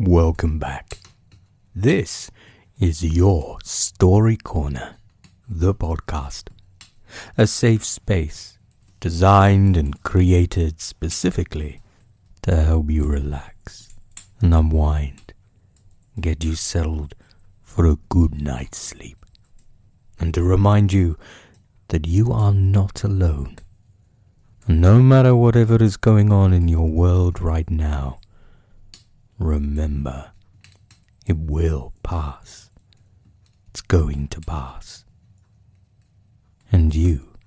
Welcome back. This is Your Story Corner, the podcast. A safe space designed and created specifically to help you relax and unwind, get you settled for a good night's sleep, and to remind you that you are not alone. And no matter whatever is going on in your world right now, remember, it will pass. It's going to pass. And you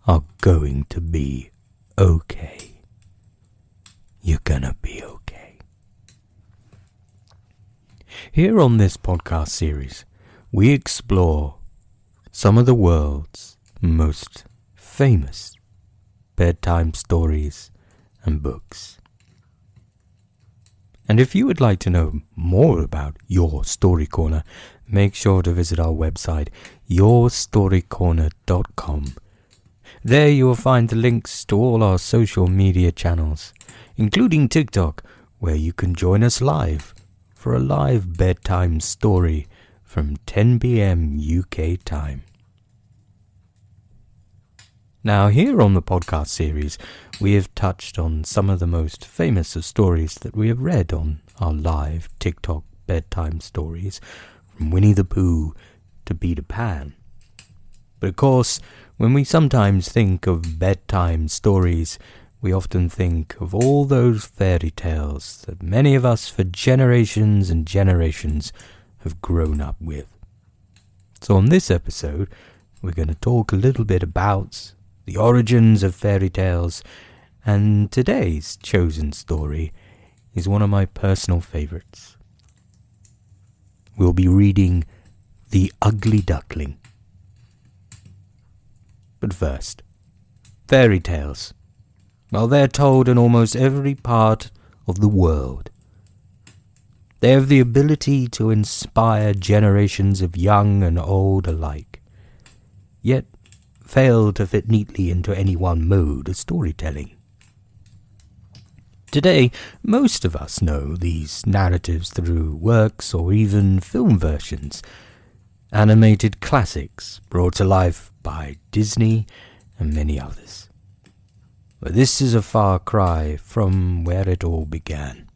are going to be okay. You're gonna be okay. Here on this podcast series, we explore some of the world's most famous bedtime stories and books. And if you would like to know more about Your Story Corner, make sure to visit our website, Yourstorycorner.com. There you will find the links to all our social media channels, including TikTok, where you can join us live for a live bedtime story from 10 p.m. UK time. Now, here on the podcast series, we have touched on some of the most famous of stories that we have read on our live TikTok bedtime stories, from Winnie the Pooh to Peter Pan. But of course, when we sometimes think of bedtime stories, we often think of all those fairy tales that many of us for generations and generations have grown up with. So on this episode, we're going to talk a little bit about the origins of fairy tales, and today's chosen story is one of my personal favorites. We'll be reading The Ugly Duckling. But first, fairy tales. Well, they're told in almost every part of the world. They have the ability to inspire generations of young and old alike, yet fail to fit neatly into any one mode of storytelling. Today, most of us know these narratives through works or even film versions, animated classics brought to life by Disney and many others. But this is a far cry from where it all began.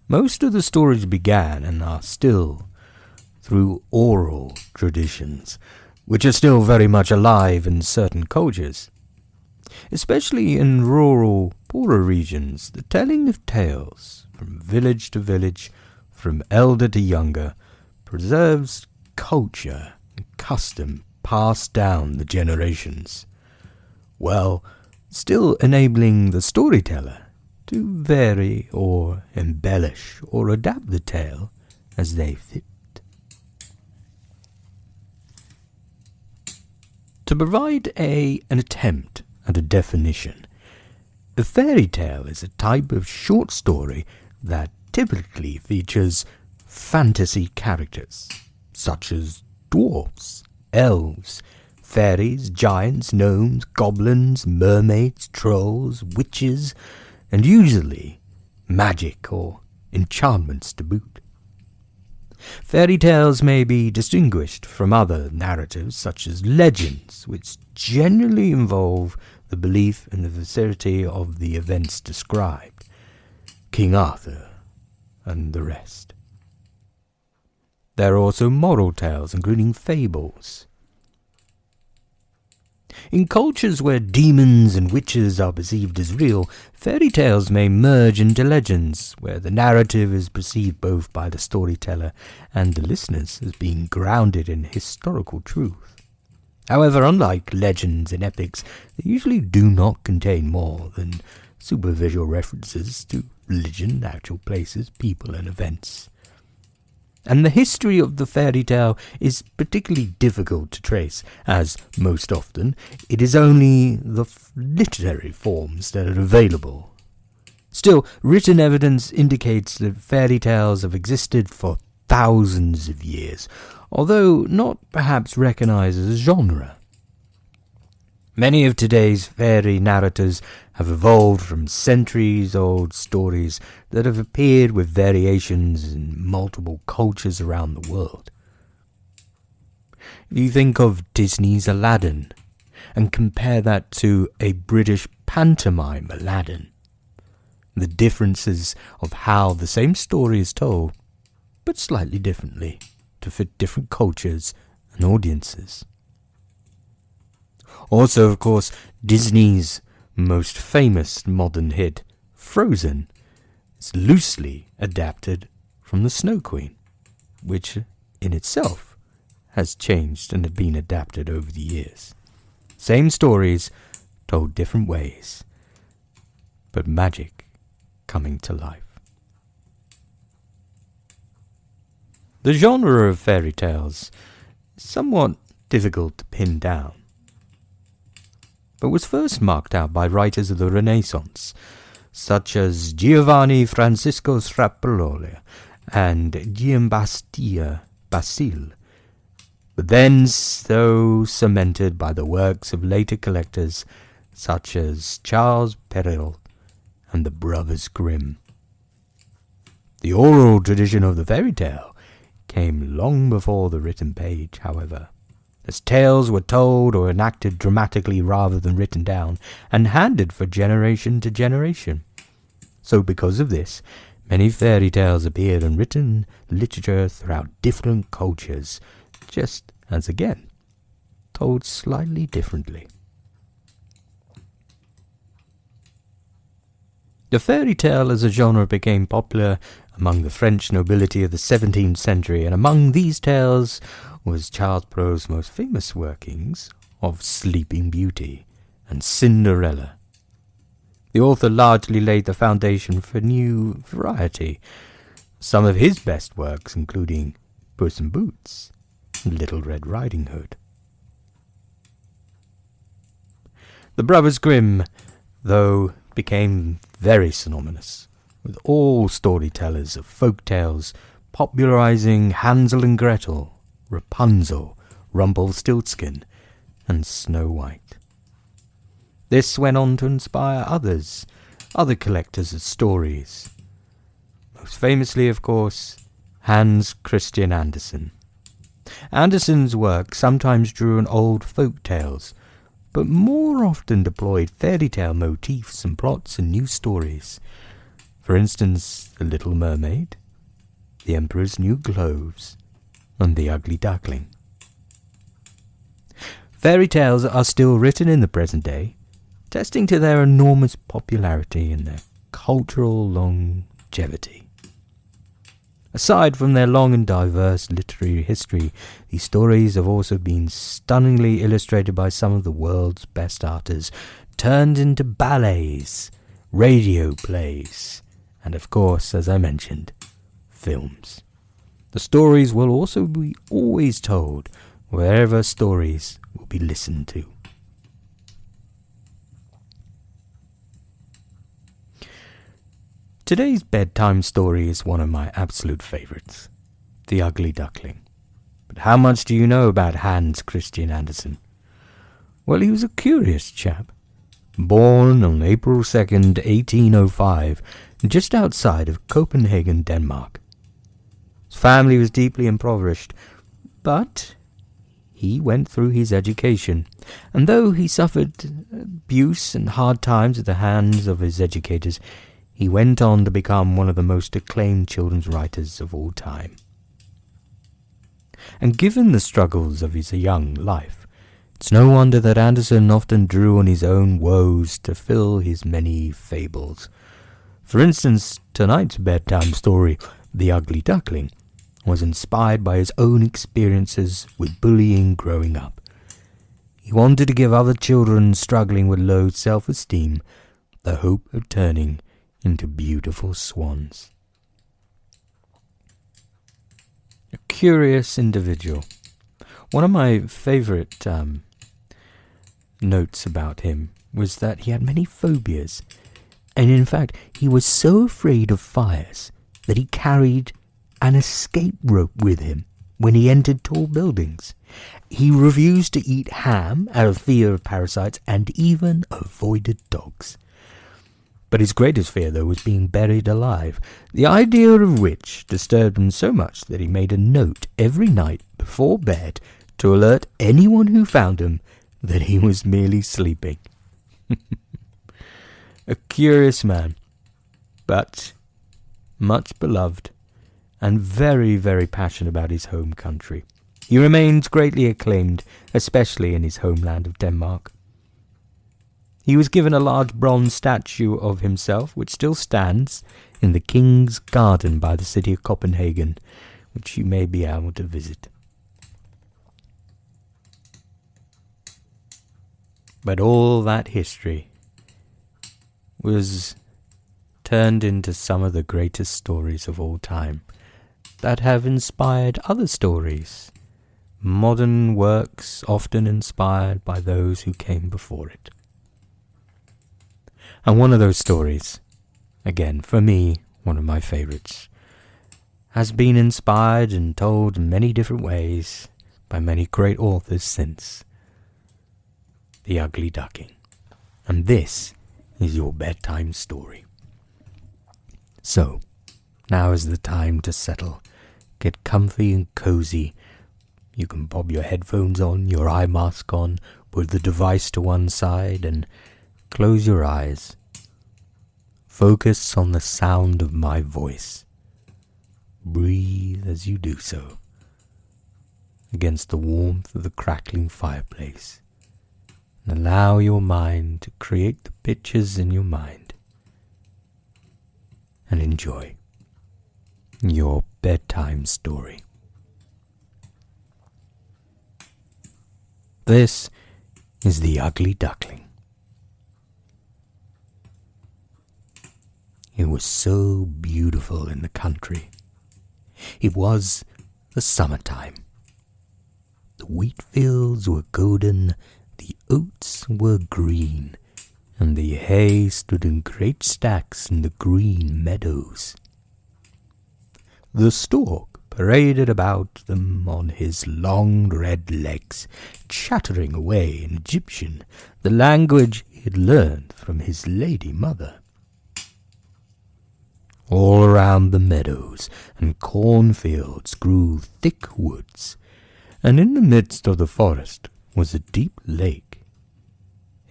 Most of the stories began and are still through oral traditions, which are still very much alive in certain cultures. Especially in rural, poorer regions, the telling of tales from village to village, from elder to younger, preserves culture and custom passed down the generations, while still enabling the storyteller to vary or embellish or adapt the tale as they fit. To provide an attempt at a definition, a fairy tale is a type of short story that typically features fantasy characters, such as dwarfs, elves, fairies, giants, gnomes, goblins, mermaids, trolls, witches, and usually magic or enchantments to boot. Fairy tales may be distinguished from other narratives such as legends, which generally involve the belief in the veracity of the events described, King Arthur and the rest. There are also moral tales, including fables. In cultures where demons and witches are perceived as real, fairy tales may merge into legends, where the narrative is perceived both by the storyteller and the listeners as being grounded in historical truth. However, unlike legends and epics, they usually do not contain more than superficial references to religion, actual places, people, and events. And the history of the fairy tale is particularly difficult to trace, as most often it is only the literary forms that are available. Still, written evidence indicates that fairy tales have existed for thousands of years, although not perhaps recognized as a genre. Many of today's fairy narrators have evolved from centuries-old stories that have appeared with variations in multiple cultures around the world. If you think of Disney's Aladdin and compare that to a British pantomime Aladdin, the differences of how the same story is told, but slightly differently to fit different cultures and audiences. Also, of course, Disney's most famous modern hit, Frozen, is loosely adapted from The Snow Queen, which in itself has changed and had been adapted over the years. Same stories, told different ways, but magic coming to life. The genre of fairy tales is somewhat difficult to pin down, but was first marked out by writers of the Renaissance, such as Giovanni Francisco Straparola and Giambattista Basile, but then so cemented by the works of later collectors such as Charles Perrault and the Brothers Grimm. The oral tradition of the fairy tale came long before the written page, however, as tales were told or enacted dramatically rather than written down, and handed from generation to generation. So because of this, many fairy tales appeared in written literature throughout different cultures, just as again, told slightly differently. The fairy tale as a genre became popular among the French nobility of the 17th century, and among these tales was Charles Perrault's most famous workings of Sleeping Beauty and Cinderella. The author largely laid the foundation for new variety, some of his best works including Puss in Boots and Little Red Riding Hood. The Brothers Grimm, though, became very synonymous with all storytellers of folk tales, popularizing Hansel and Gretel, Rapunzel, Rumpelstiltskin, and Snow White. This went on to inspire other collectors of stories. Most famously, of course, Hans Christian Andersen. Andersen's work sometimes drew on old folk tales, but more often deployed fairy tale motifs and plots in new stories. For instance, The Little Mermaid, The Emperor's New Clothes, and The Ugly Duckling. Fairy tales are still written in the present day, attesting to their enormous popularity and their cultural longevity. Aside from their long and diverse literary history, these stories have also been stunningly illustrated by some of the world's best artists, turned into ballets, radio plays, and of course, as I mentioned, films. The stories will also be always told wherever stories will be listened to. Today's bedtime story is one of my absolute favorites, The Ugly Duckling. But how much do you know about Hans Christian Andersen? Well, he was a curious chap. Born on April 2nd, 1805, just outside of Copenhagen, Denmark. His family was deeply impoverished, but he went through his education, and though he suffered abuse and hard times at the hands of his educators, he went on to become one of the most acclaimed children's writers of all time. And given the struggles of his young life, it's no wonder that Andersen often drew on his own woes to fill his many fables. For instance, tonight's bedtime story, The Ugly Duckling, was inspired by his own experiences with bullying growing up. He wanted to give other children struggling with low self-esteem the hope of turning into beautiful swans. A curious individual. One of my favorite notes about him was that he had many phobias, and in fact he was so afraid of fires that he carried an escape rope with him when he entered tall buildings. He refused to eat ham out of fear of parasites and even avoided dogs. But his greatest fear, though, was being buried alive, the idea of which disturbed him so much that he made a note every night before bed to alert anyone who found him that he was merely sleeping. A curious man, but much beloved, and very, very passionate about his home country. He remains greatly acclaimed, especially in his homeland of Denmark. He was given a large bronze statue of himself, which still stands in the King's Garden by the city of Copenhagen, which you may be able to visit. But all that history was turned into some of the greatest stories of all time that have inspired other stories, modern works often inspired by those who came before it. And one of those stories, again, for me, one of my favorites, has been inspired and told in many different ways by many great authors since. The Ugly Duckling. And this is your bedtime story. So, now is the time to settle. Get comfy and cozy. You can bob your headphones on, your eye mask on, put the device to one side and close your eyes. Focus on the sound of my voice. Breathe as you do so, against the warmth of the crackling fireplace, and allow your mind to create the pictures in your mind, and enjoy your bedtime story. This is The Ugly Duckling. It was so beautiful in the country. It was the summertime. The wheat fields were golden, the oats were green, and the hay stood in great stacks in the green meadows. The stork paraded about them on his long red legs, chattering away in Egyptian, the language he had learned from his lady mother. All around the meadows and cornfields grew thick woods, and in the midst of the forest was a deep lake.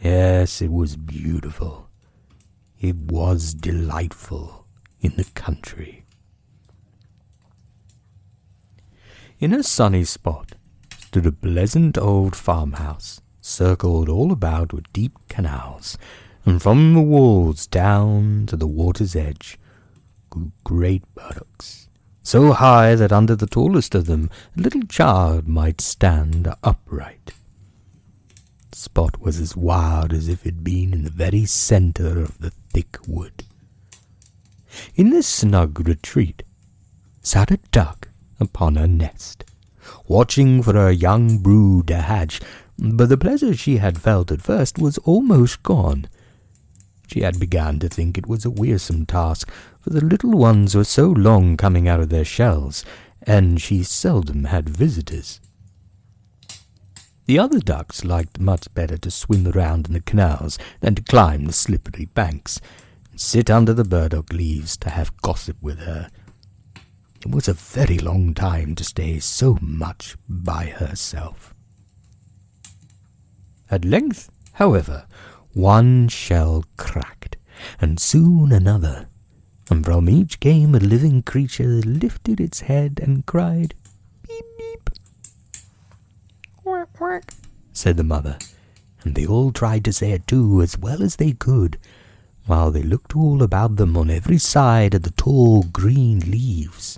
Yes, it was beautiful. It was delightful in the country. In a sunny spot stood a pleasant old farmhouse, circled all about with deep canals, and from the walls down to the water's edge grew great buttocks, so high that under the tallest of them a little child might stand upright. The spot was as wild as if it had been in the very centre of the thick wood. In this snug retreat sat a duck upon her nest, watching for her young brood to hatch, but the pleasure she had felt at first was almost gone. She had begun to think it was a wearisome task, for the little ones were so long coming out of their shells, and she seldom had visitors. The other ducks liked much better to swim around in the canals than to climb the slippery banks, and sit under the burdock leaves to have gossip with her. It was a very long time to stay so much by herself. At length, however, one shell cracked, and soon another, and from each came a living creature that lifted its head and cried, "Beep, beep." "Quack, quack," said the mother, and they all tried to say it too as well as they could, while they looked all about them on every side at the tall green leaves.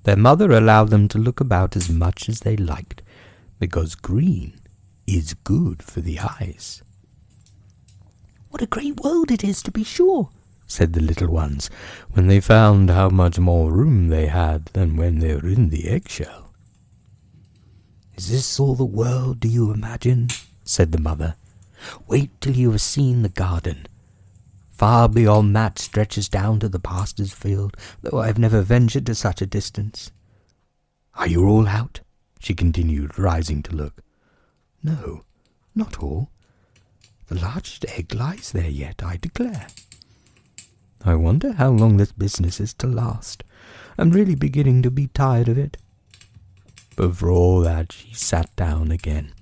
Their mother allowed them to look about as much as they liked, because green is good for the eyes. "What a great world it is, to be sure," said the little ones, when they found how much more room they had than when they were in the eggshell. "Is this all the world, do you imagine?" said the mother. "Wait till you have seen the garden. Far beyond that stretches down to the pastor's field, though I have never ventured to such a distance. Are you all out?" she continued, rising to look. "No, not all. The largest egg lies there yet, I declare. I wonder how long this business is to last. I'm really beginning to be tired of it." But for all that, she sat down again.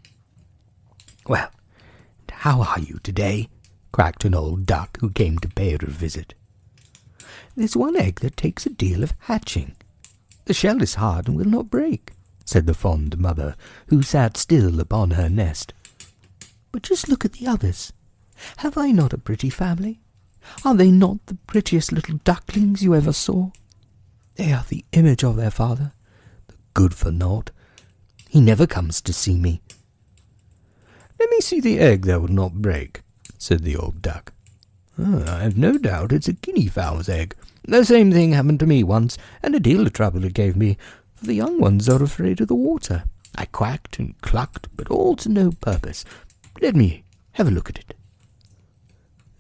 "Well, how are you today?" quacked an old duck who came to pay her a visit. "There's one egg that takes a deal of hatching. The shell is hard and will not break," said the fond mother, who sat still upon her nest. "But just look at the others. Have I not a pretty family? Are they not the prettiest little ducklings you ever saw? They are the image of their father, the good-for-naught. He never comes to see me." "Let me see the egg that will not break," said the old duck. "I have no doubt it's a guinea fowl's egg. The same thing happened to me once, and a deal of trouble it gave me, for the young ones are afraid of the water. I quacked and clucked, but all to no purpose. Let me have a look at it."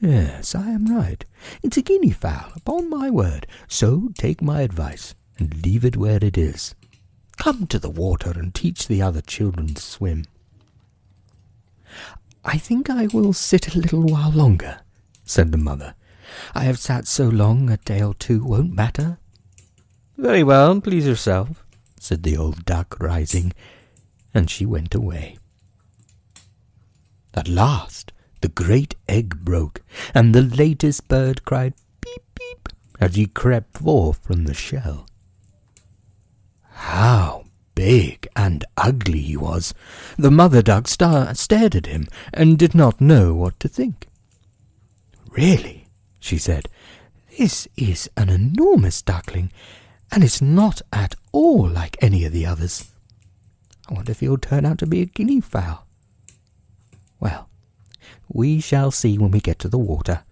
"Yes, I am right. It's a guinea fowl, upon my word. So take my advice, and leave it where it is. Come to the water and teach the other children to swim." "I think I will sit a little while longer," said the mother. "I have sat so long, a day or two won't matter." "Very well, please yourself," said the old duck, rising, and she went away. At last the great egg broke, and the latest bird cried "peep, peep" as he crept forth from the shell. How big and ugly he was! The mother duck stared at him and did not know what to think. "Really," she said, "this is an enormous duckling, and it's not at all like any of the others. I wonder if he'll turn out to be a guinea fowl. Well, we shall see when we get to the water,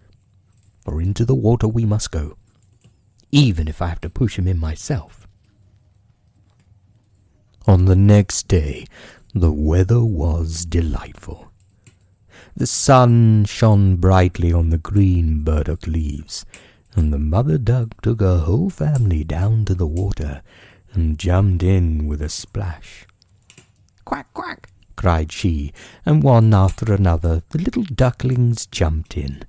for into the water we must go, even if I have to push him in myself." On the next day, the weather was delightful. The sun shone brightly on the green burdock leaves, and the mother duck took her whole family down to the water and jumped in with a splash. "Quack, quack!" cried she, and one after another the little ducklings jumped in.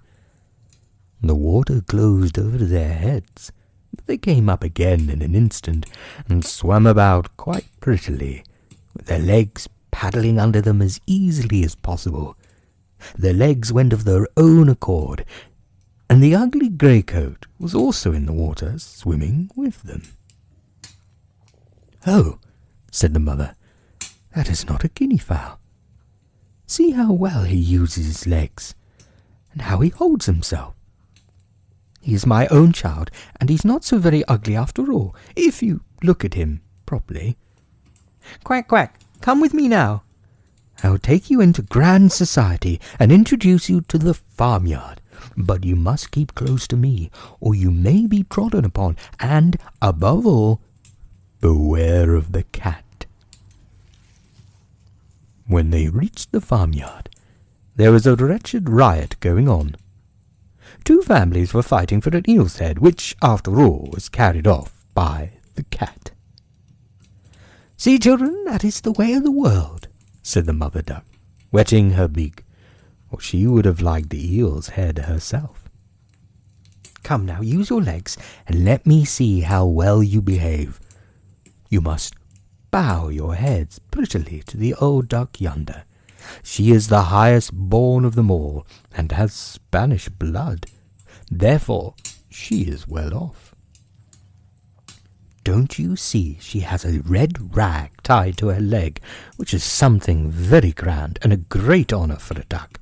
The water closed over their heads, but they came up again in an instant and swam about quite prettily, with their legs paddling under them as easily as possible. Their legs went of their own accord, and the ugly grey-coat was also in the water, swimming with them. "Oh," said the mother, "that is not a guinea fowl. See how well he uses his legs, and how he holds himself. He is my own child, and he's not so very ugly after all, if you look at him properly. Quack, quack, come with me now. I'll take you into grand society and introduce you to the farmyard. But you must keep close to me, or you may be trodden upon, and, above all, beware of the cat." When they reached the farmyard, there was a wretched riot going on. 2 families were fighting for an eel's head, which, after all, was carried off by the cat. "See, children, that is the way of the world," said the mother duck, wetting her beak, for she would have liked the eel's head herself. "Come now, use your legs, and let me see how well you behave. You must bow your heads prettily to the old duck yonder. She is the highest born of them all, and has Spanish blood. Therefore she is well off. Don't you see she has a red rag tied to her leg, which is something very grand and a great honour for a duck?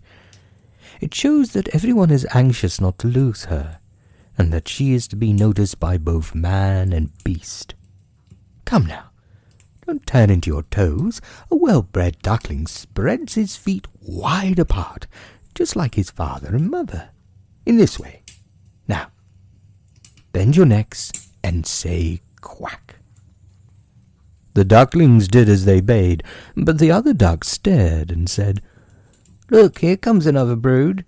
It shows that everyone is anxious not to lose her, and that she is to be noticed by both man and beast. Come now, don't turn into your toes. A well-bred duckling spreads his feet wide apart, just like his father and mother, in this way. Now, bend your necks and say quack." The ducklings did as they bade, but the other ducks stared and said, "Look, here comes another brood.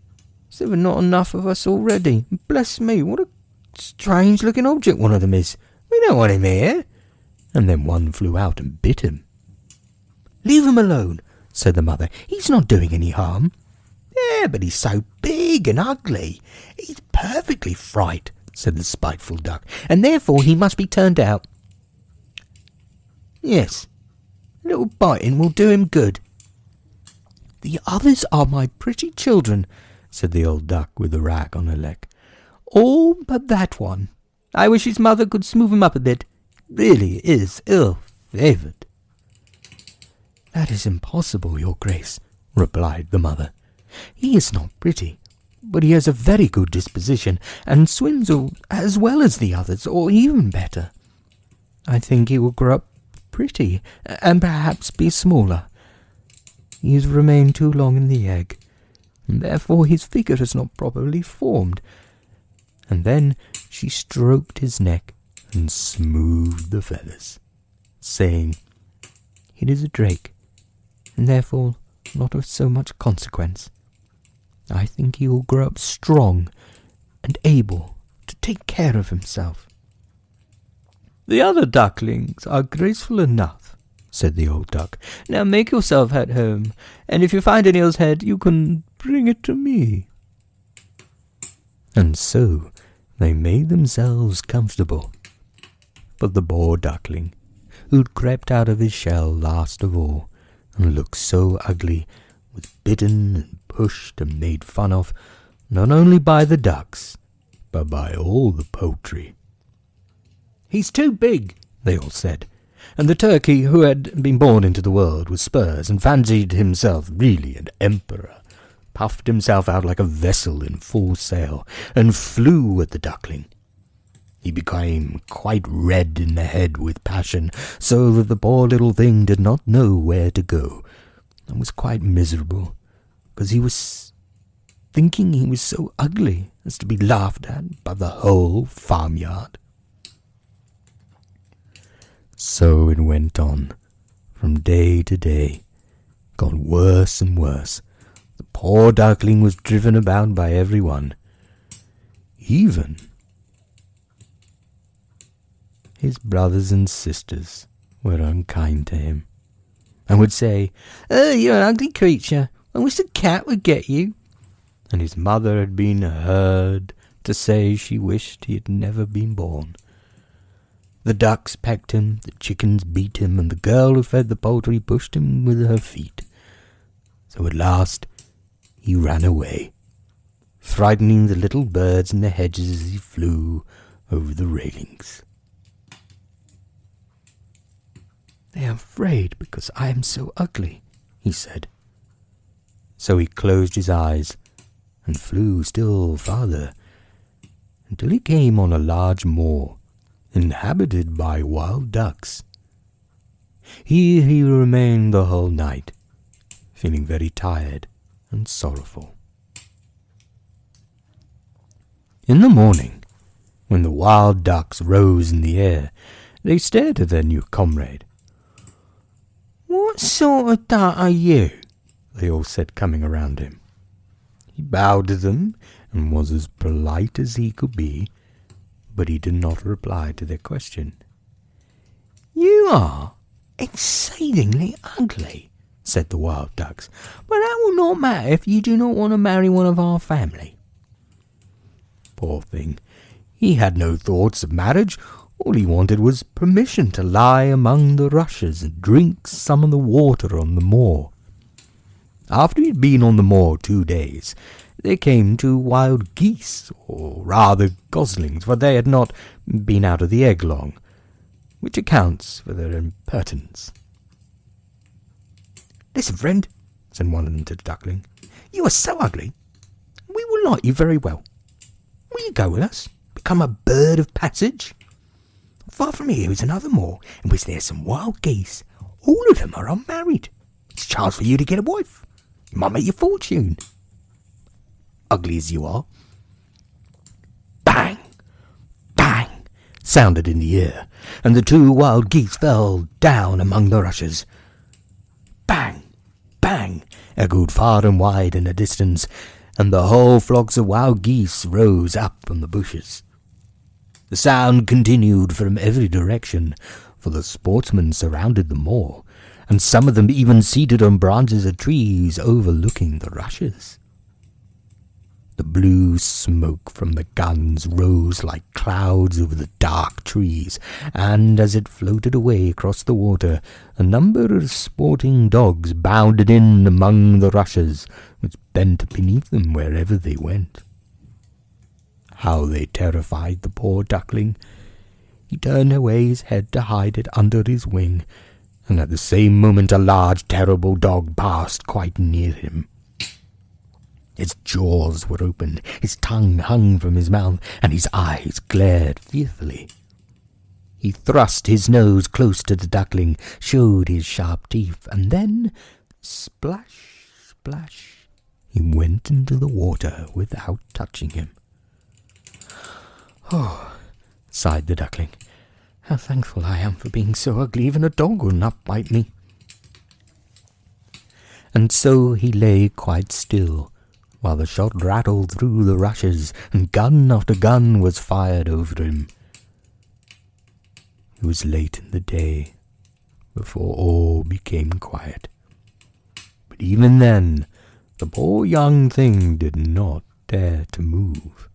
Is there not enough of us already? Bless me, what a strange-looking object one of them is. We don't want him here." and then one flew out and bit him. "Leave him alone," said the mother. "He's not doing any harm." "Yeah, but he's so big and ugly. He's perfectly fright," said the spiteful duck, "and therefore he must be turned out." "Yes, a little biting will do him good." "The others are my pretty children," said the old duck with the rag on her leg. "All but that one. I wish his mother could smooth him up a bit. Really is ill-favoured." "That is impossible, your grace," replied the mother. "He is not pretty, but he has a very good disposition, and swims as well as the others, or even better. I think he will grow up pretty, and perhaps be smaller. He has remained too long in the egg, and therefore his figure is not properly formed." And then she stroked his neck and smoothed the feathers, saying, "It is a drake, and therefore not of so much consequence. I think he will grow up strong and able to take care of himself." "The other ducklings are graceful enough," said the old duck. "Now make yourself at home, and if you find an eel's head, you can bring it to me." And so they made themselves comfortable. But the poor duckling, who'd crept out of his shell last of all, and looked so ugly, was bitten and pushed and made fun of, not only by the ducks, but by all the poultry. "He's too big," they all said, and the turkey, who had been born into the world with spurs and fancied himself really an emperor, puffed himself out like a vessel in full sail, and flew at the duckling. He became quite red in the head with passion, so that the poor little thing did not know where to go, and was quite miserable, because he was thinking he was so ugly as to be laughed at by the whole farmyard. So it went on, from day to day, got worse and worse. The poor duckling was driven about by everyone, even his brothers and sisters were unkind to him, and would say, "Oh, you're an ugly creature. I wish the cat would get you." And his mother had been heard to say she wished he had never been born. The ducks pecked him, the chickens beat him, and the girl who fed the poultry pushed him with her feet. So at last he ran away, frightening the little birds in the hedges as he flew over the railings. "They are afraid because I am so ugly," he said. So he closed his eyes and flew still farther, until he came on a large moor inhabited by wild ducks. Here he remained the whole night, feeling very tired and sorrowful. In the morning, when the wild ducks rose in the air, they stared at their new comrade. "What sort of duck are you?" they all said, coming around him. He bowed to them and was as polite as he could be, but he did not reply to their question. "You are exceedingly ugly," said the wild ducks, "but that will not matter if you do not want to marry one of our family." Poor thing, he had no thoughts of marriage. All he wanted was permission to lie among the rushes and drink some of the water on the moor. After he had been on the moor 2 days, they came to wild geese, or rather goslings, for they had not been out of the egg long, which accounts for their impertinence. "Listen, friend," said one of them to the duckling, "you are so ugly, we will like you very well. Will you go with us, become a bird of passage? Far from here is another moor, in which there are some wild geese. All of them are unmarried. It's a chance for you to get a wife. You might make your fortune, ugly as you are." Bang! Bang! sounded in the air, and the 2 wild geese fell down among the rushes. Bang! Bang! echoed far and wide in the distance, and the whole flocks of wild geese rose up from the bushes. The sound continued from every direction, for the sportsmen surrounded them all, and some of them even seated on branches of trees overlooking the rushes. The blue smoke from the guns rose like clouds over the dark trees, and as it floated away across the water, a number of sporting dogs bounded in among the rushes, which bent beneath them wherever they went. How they terrified the poor duckling! He turned away his head to hide it under his wing, and at the same moment a large, terrible dog passed quite near him. His jaws were open, his tongue hung from his mouth, and his eyes glared fearfully. He thrust his nose close to the duckling, showed his sharp teeth, and then, splash, splash, he went into the water without touching him. "Oh," sighed the duckling, "how thankful I am for being so ugly, even a dog will not bite me." And so he lay quite still, while the shot rattled through the rushes, and gun after gun was fired over him. It was late in the day before all became quiet. But even then, the poor young thing did not dare to move.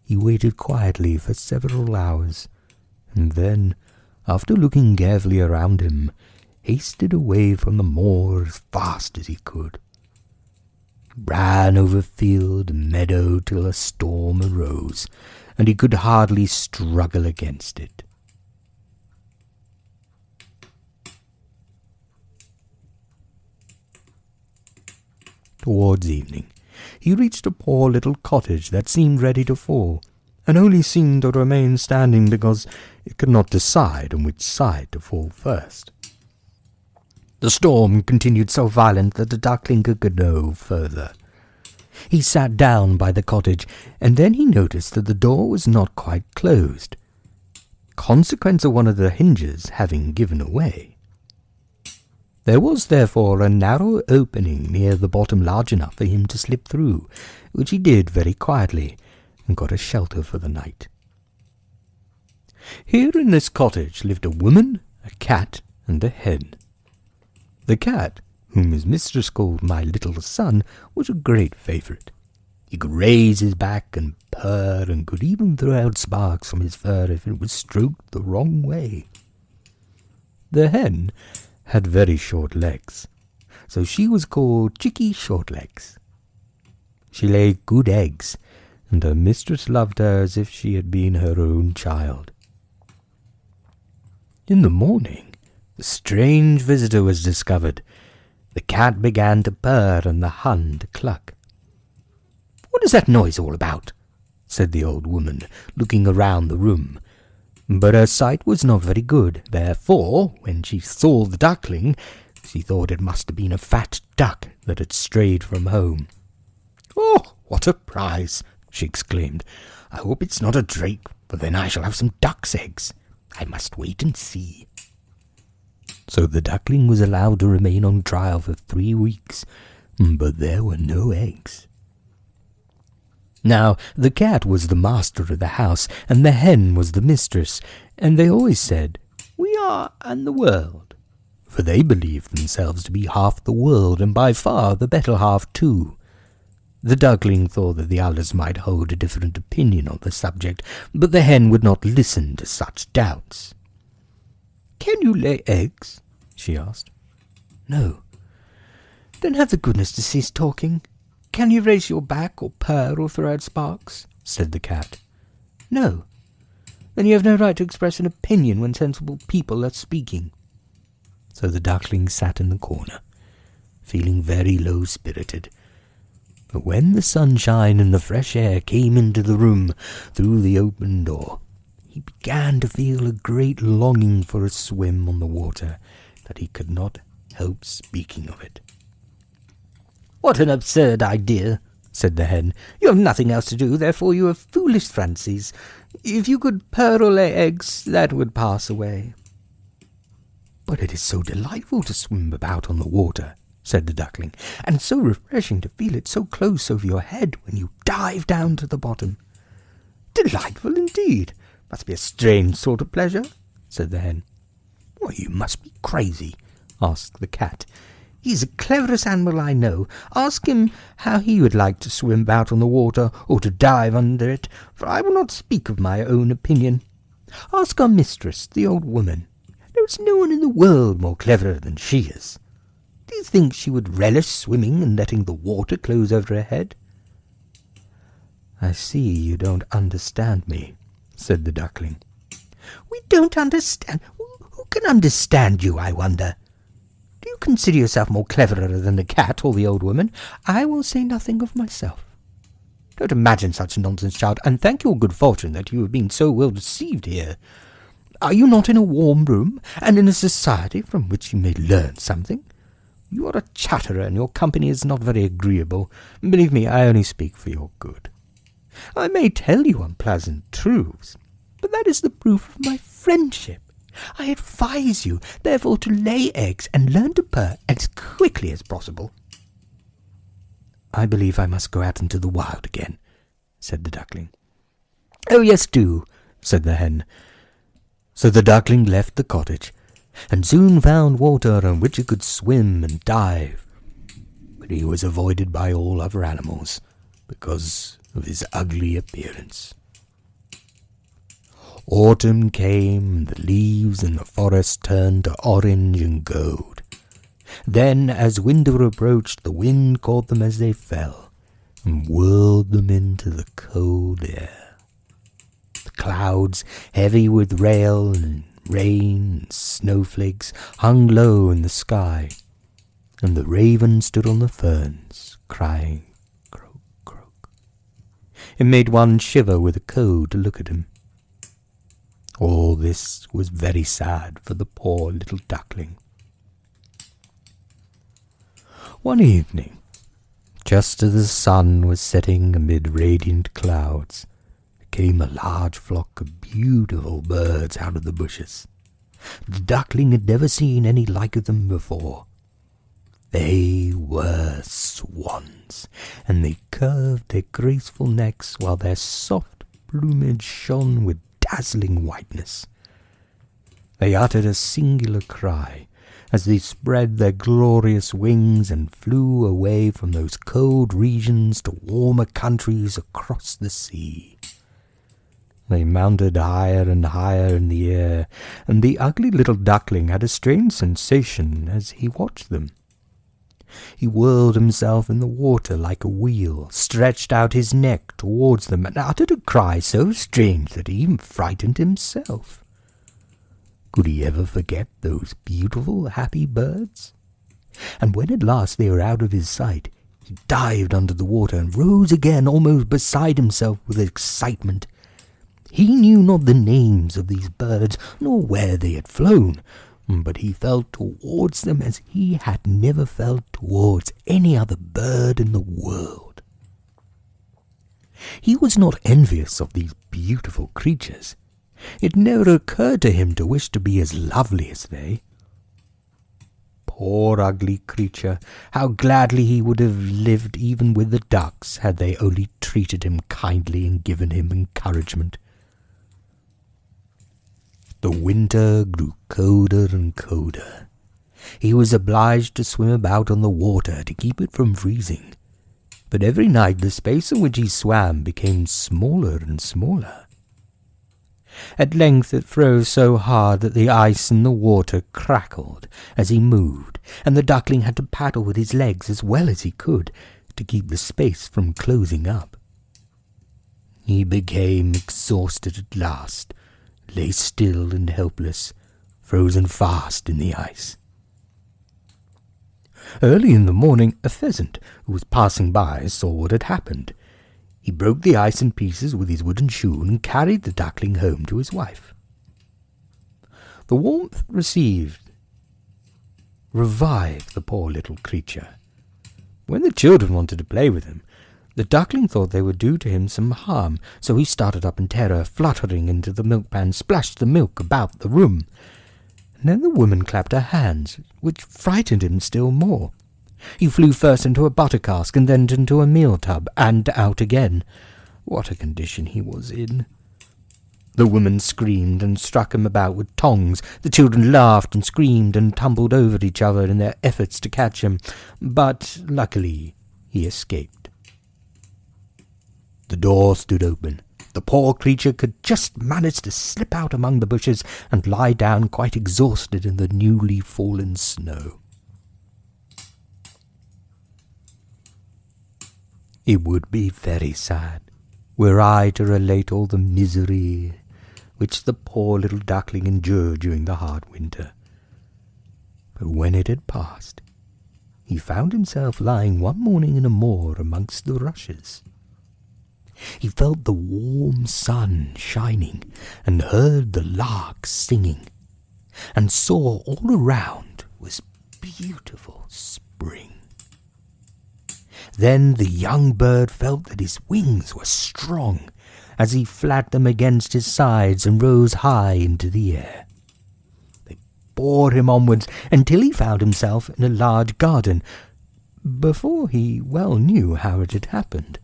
He waited quietly for several hours, and then, after looking carefully around him, hasted away from the moor as fast as he could. Ran over field and meadow till a storm arose, and he could hardly struggle against it. Towards evening, he reached a poor little cottage that seemed ready to fall, and only seemed to remain standing because it could not decide on which side to fall first. The storm continued so violent that the duckling could go no further. He sat down by the cottage, and then he noticed that the door was not quite closed, consequence of one of the hinges having given away. There was therefore a narrow opening near the bottom large enough for him to slip through, which he did very quietly, and got a shelter for the night. Here in this cottage lived a woman, a cat, and a hen. The cat, whom his mistress called my little son, was a great favourite. He could raise his back and purr, and could even throw out sparks from his fur if it was stroked the wrong way. The hen had very short legs, so she was called Chickie Shortlegs. She laid good eggs, and her mistress loved her as if she had been her own child. In the morning, the strange visitor was discovered. The cat began to purr and the hen to cluck. "What is that noise all about?" said the old woman, looking around the room. But her sight was not very good. Therefore, when she saw the duckling, she thought it must have been a fat duck that had strayed from home. "Oh, what a prize!" she exclaimed. "I hope it's not a drake, for then I shall have some duck's eggs. I must wait and see." So the duckling was allowed to remain on trial for 3 weeks, but there were no eggs. Now the cat was the master of the house, and the hen was the mistress, and they always said, "We are and the world," for they believed themselves to be half the world, and by far the better half too. The duckling thought that the others might hold a different opinion on the subject, but the hen would not listen to such doubts. "Can you lay eggs?" she asked. "No." "Then have the goodness to cease talking. Can you raise your back, or purr, or throw out sparks?" said the cat. "No." "Then you have no right to express an opinion when sensible people are speaking." So the duckling sat in the corner, feeling very low-spirited. But when the sunshine and the fresh air came into the room through the open door, he began to feel a great longing for a swim on the water, that he could not help speaking of it. "What an absurd idea," said the hen. "You have nothing else to do, therefore you have foolish fancies. If you could purr or lay eggs, that would pass away." "But it is so delightful to swim about on the water," said the duckling, "and so refreshing to feel it so close over your head when you dive down to the bottom." "Delightful indeed! Must be a strange sort of pleasure," said the hen. "Why, you must be crazy," asked the cat. "He's the cleverest animal I know. Ask him how he would like to swim about on the water, or to dive under it, for I will not speak of my own opinion. Ask our mistress, the old woman. There is no one in the world more clever than she is. Do you think she would relish swimming and letting the water close over her head?" "I see you don't understand me," said the duckling. "We don't understand? Who can understand you, I wonder? Do you consider yourself more cleverer than the cat or the old woman? I will say nothing of myself. Don't imagine such nonsense, child, and thank your good fortune that you have been so well deceived here. Are you not in a warm room, and in a society from which you may learn something? You are a chatterer, and your company is not very agreeable. Believe me, I only speak for your good. I may tell you unpleasant truths, but that is the proof of my friendship. I advise you, therefore, to lay eggs and learn to purr as quickly as possible." "I believe I must go out into the wild again," said the duckling. "Oh, yes, do," said the hen. So the duckling left the cottage, and soon found water in which he could swim and dive. But he was avoided by all other animals because of his ugly appearance. Autumn came, and the leaves in the forest turned to orange and gold. Then, as winter approached, the wind caught them as they fell, and whirled them into the cold air. The clouds, heavy with rain and snowflakes, hung low in the sky, and the raven stood on the ferns, crying, "Croak, croak." It made one shiver with a cold to look at him. All this was very sad for the poor little duckling. One evening, just as the sun was setting amid radiant clouds, came a large flock of beautiful birds out of the bushes. The duckling had never seen any like of them before. They were swans, and they curved their graceful necks while their soft plumage shone with dazzling whiteness. They uttered a singular cry as they spread their glorious wings and flew away from those cold regions to warmer countries across the sea. They mounted higher and higher in the air, and the ugly little duckling had a strange sensation as he watched them. He whirled himself in the water like a wheel, stretched out his neck towards them, and uttered a cry so strange that he even frightened himself. Could he ever forget those beautiful, happy birds? And when at last they were out of his sight, he dived under the water and rose again, almost beside himself with excitement. He knew not the names of these birds, nor where they had flown, but he felt towards them as he had never felt towards any other bird in the world. He was not envious of these beautiful creatures. It never occurred to him to wish to be as lovely as they. Poor ugly creature, how gladly he would have lived even with the ducks had they only treated him kindly and given him encouragement. The winter grew colder and colder. He was obliged to swim about on the water to keep it from freezing, but every night the space in which he swam became smaller and smaller. At length it froze so hard that the ice in the water crackled as he moved, and the duckling had to paddle with his legs as well as he could to keep the space from closing up. He became exhausted at last, lay still and helpless, frozen fast in the ice. Early in the morning, a pheasant who was passing by saw what had happened. He broke the ice in pieces with his wooden shoe and carried the duckling home to his wife. The warmth revived the poor little creature. When the children wanted to play with him, the duckling thought they would do to him some harm, so he started up in terror, fluttering into the milk pan, splashed the milk about the room. And then the woman clapped her hands, which frightened him still more. He flew first into a butter cask, and then into a meal tub, and out again. What a condition he was in! The woman screamed and struck him about with tongs. The children laughed and screamed and tumbled over each other in their efforts to catch him, but luckily he escaped. The door stood open. The poor creature could just manage to slip out among the bushes and lie down quite exhausted in the newly fallen snow. It would be very sad were I to relate all the misery which the poor little duckling endured during the hard winter. But when it had passed, he found himself lying one morning in a moor amongst the rushes. He felt the warm sun shining, and heard the larks singing, and saw all around was beautiful spring. Then the young bird felt that his wings were strong, as he flapped them against his sides and rose high into the air. They bore him onwards until he found himself in a large garden, before he well knew how it had happened.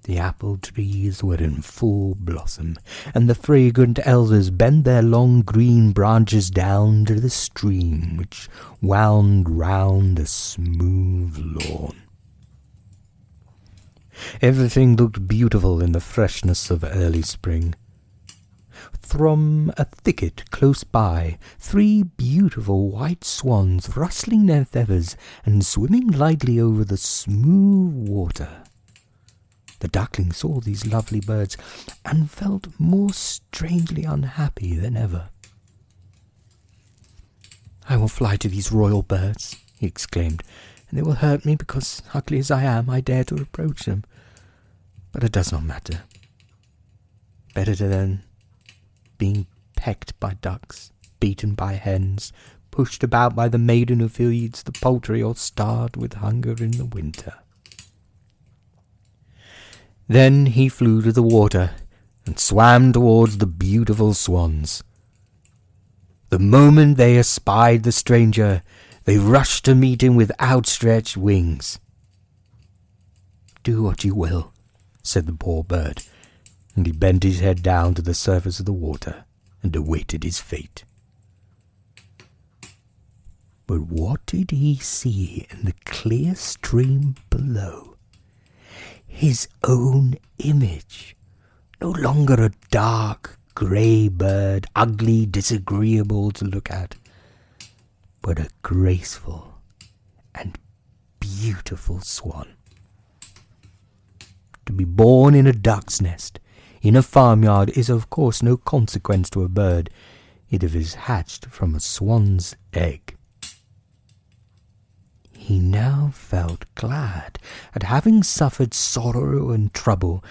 The apple trees were in full blossom, and the fragrant elders bent their long green branches down to the stream which wound round a smooth lawn. Everything looked beautiful in the freshness of early spring. From a thicket close by, 3 beautiful white swans, rustling their feathers and swimming lightly over the smooth water. The duckling saw these lovely birds and felt more strangely unhappy than ever. "I will fly to these royal birds," he exclaimed, "and they will hurt me because, ugly as I am, I dare to approach them. But it does not matter. Better than being pecked by ducks, beaten by hens, pushed about by the maiden who feeds the poultry, or starved with hunger in the winter." Then he flew to the water and swam towards the beautiful swans. The moment they espied the stranger, they rushed to meet him with outstretched wings. "Do what you will," said the poor bird, and he bent his head down to the surface of the water and awaited his fate. But what did he see in the clear stream below? His own image, no longer a dark, grey bird, ugly, disagreeable to look at, but a graceful and beautiful swan. To be born in a duck's nest, in a farmyard, is of course no consequence to a bird, if it is hatched from a swan's egg. He now felt glad at having suffered sorrow and trouble,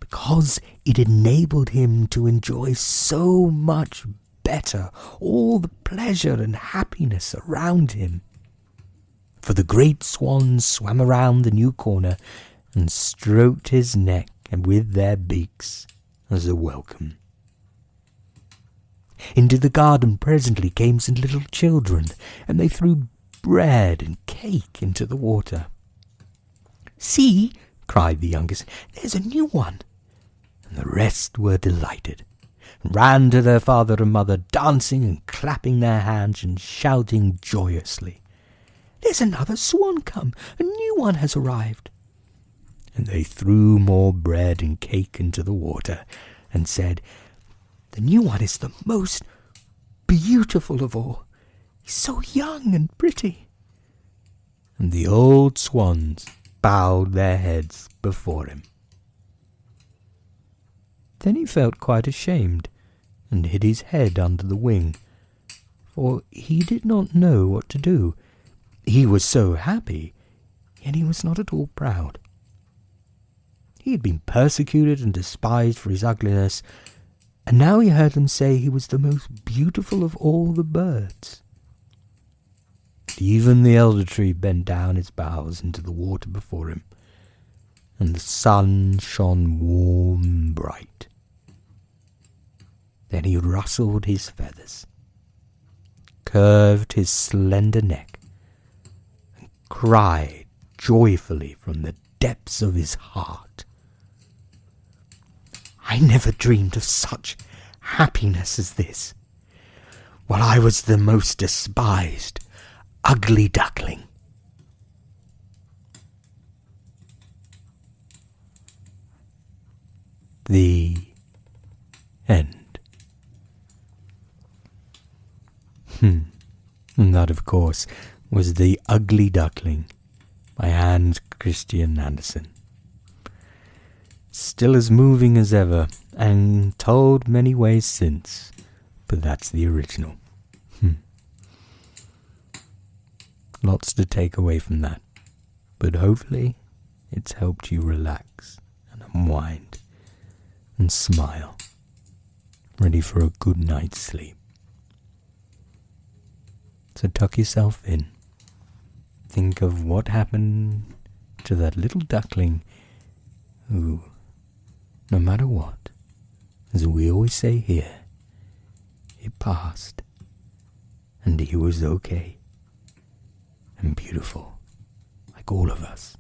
because it enabled him to enjoy so much better all the pleasure and happiness around him. For the great swans swam around the new corner and stroked his neck and with their beaks as a welcome. Into the garden presently came some little children, and they threw bread and cake into the water. "See," cried the youngest, "there's a new one." And the rest were delighted, and ran to their father and mother, dancing and clapping their hands and shouting joyously, "There's another swan come, a new one has arrived." And they threw more bread and cake into the water, and said, "The new one is the most beautiful of all. He's so young and pretty." And the old swans bowed their heads before him. Then he felt quite ashamed, and hid his head under the wing, for he did not know what to do. He was so happy, yet he was not at all proud. He had been persecuted and despised for his ugliness, and now he heard them say he was the most beautiful of all the birds. Even the elder tree bent down its boughs into the water before him, and the sun shone warm and bright. Then he rustled his feathers, curved his slender neck, and cried joyfully from the depths of his heart, I never dreamed of such happiness as this, while I was the most despised, ugly duckling. The end. And that, of course, was The Ugly Duckling by Hans Christian Andersen. Still as moving as ever, and told many ways since, but that's the original. Lots to take away from that, but hopefully it's helped you relax and unwind and smile, ready for a good night's sleep. So tuck yourself in. Think of what happened to that little duckling who, no matter what, as we always say here, it passed, and he was okay and beautiful, like all of us.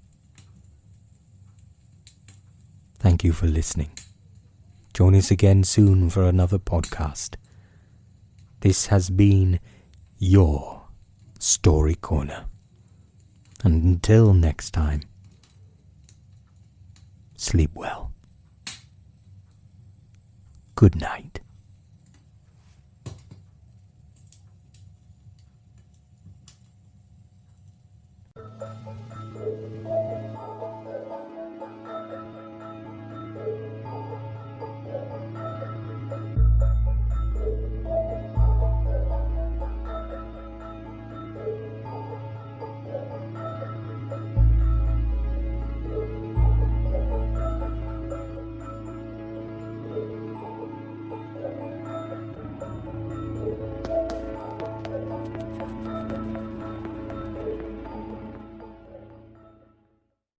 Thank you for listening. Join us again soon for another podcast. This has been Your Story Corner. And until next time, sleep well. Good night.